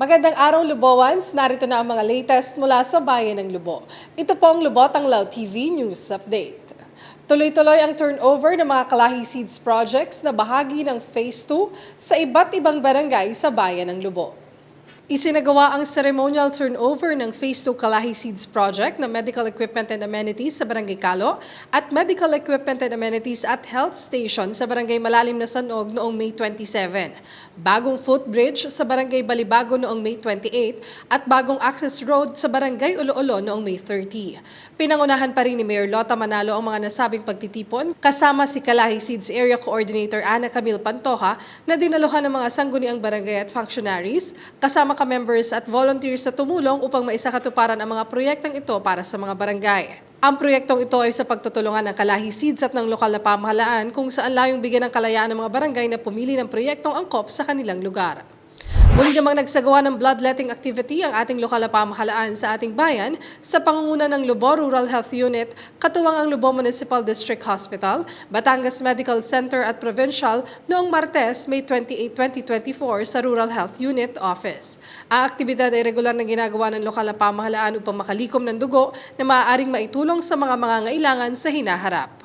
Magandang araw, Lubowans. Narito na ang mga latest mula sa Bayan ng Lubo. Ito po ang Lubotang Lao TV News Update. Tuloy-tuloy ang turnover ng mga Kalahi Seeds projects na bahagi ng Phase 2 sa iba't ibang barangay sa Bayan ng Lubo. Isinagawa ang ceremonial turnover ng Phase 2 Kalahi Seeds Project na medical equipment and amenities sa Barangay Calo at medical equipment and amenities at health station sa Barangay Malalim na Sanog noong May 27, bagong footbridge sa Barangay Balibago noong May 28 at bagong access road sa Barangay Ulo-Ulo noong May 30. Pinangunahan pa rin ni Mayor Lota Manalo ang mga nasabing pagtitipon kasama si Kalahi Seeds Area Coordinator Ana Camille Pantoja na dinaluhan ng mga sangguniang barangay at functionaries kasama ka-members at volunteers na tumulong upang maisakatuparan ang mga proyektong ito para sa mga barangay. Ang proyektong ito ay sa pagtutulungan ng Kalahi Seeds at ng lokal na pamahalaan kung saan layong bigyan ng kalayaan ng mga barangay na pumili ng proyektong angkop sa kanilang lugar. Muli namang nagsagawa ng bloodletting activity ang ating lokal na pamahalaan sa ating bayan sa pangunguna ng Lubo Rural Health Unit, katuwang ang Lubo Municipal District Hospital, Batangas Medical Center at Provincial noong Martes, May 28, 2024 sa Rural Health Unit Office. Ang aktibidad ay regular na ginagawa ng lokal na pamahalaan upang makalikom ng dugo na maaaring maitulong sa mga mangangailangan sa hinaharap.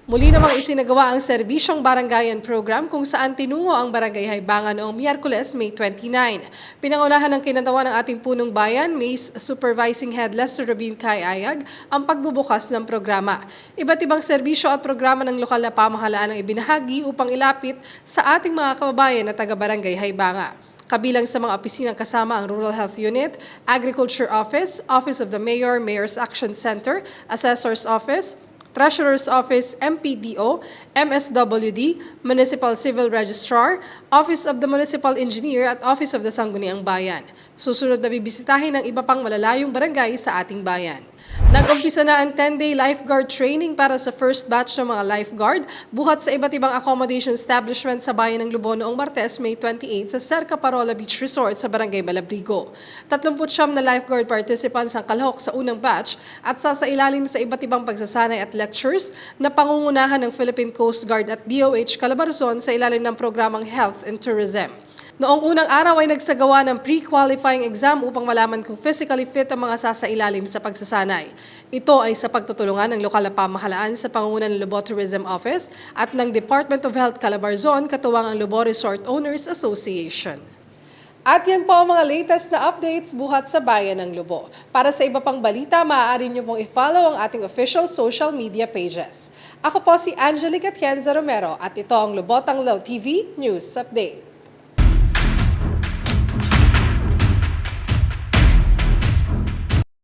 Muli namang isinagawa ang Serbisyong Barangayan Program kung saan tinungo ang Barangay Haybangan noong Miyerkules, May 29. Pinangunahan ng kinatawan ng ating punong bayan, May's Supervising Head Lester Rubin Kayayag, ang pagbubukas ng programa. Iba't ibang serbisyo at programa ng lokal na pamahalaan ang ibinahagi upang ilapit sa ating mga kababayan na taga-Barangay Haybanga. Kabilang sa mga opisinang kasama ang Rural Health Unit, Agriculture Office, Office of the Mayor, Mayor's Action Center, Assessor's Office, Treasurer's Office, MPDO, MSWD, Municipal Civil Registrar, Office of the Municipal Engineer at Office of the Sangguniang Bayan. Susunod na bibisitahin ng iba pang malalayong barangay sa ating bayan. Nag-umpisa na ang 10-day lifeguard training para sa first batch ng mga lifeguard buhat sa iba't ibang accommodation establishment sa Bayan ng Lubo noong Martes, May 28 sa Cerca Parola Beach Resort sa Barangay Malabrigo. 39 na lifeguard participants ang kalahok sa unang batch at sasailalim sa iba't ibang pagsasanay at lectures na pangungunahan ng Philippine Coast Guard at DOH Calabarzon sa ilalim ng programang Health and Tourism. Noong unang araw ay nagsagawa ng pre-qualifying exam upang malaman kung physically fit ang mga sasailalim sa pagsasanay. Ito ay sa pagtutulungan ng lokal na pamahalaan sa pangunguna ng Lubo Tourism Office at ng Department of Health Calabarzon katuwang ang Lubo Resort Owners Association. At yan po ang mga latest na updates buhat sa Bayan ng Lubo. Para sa iba pang balita, maaari niyo pong i-follow ang ating official social media pages. Ako po si Angelica Tienza Romero at ito ang Lubotang Lao TV News Update.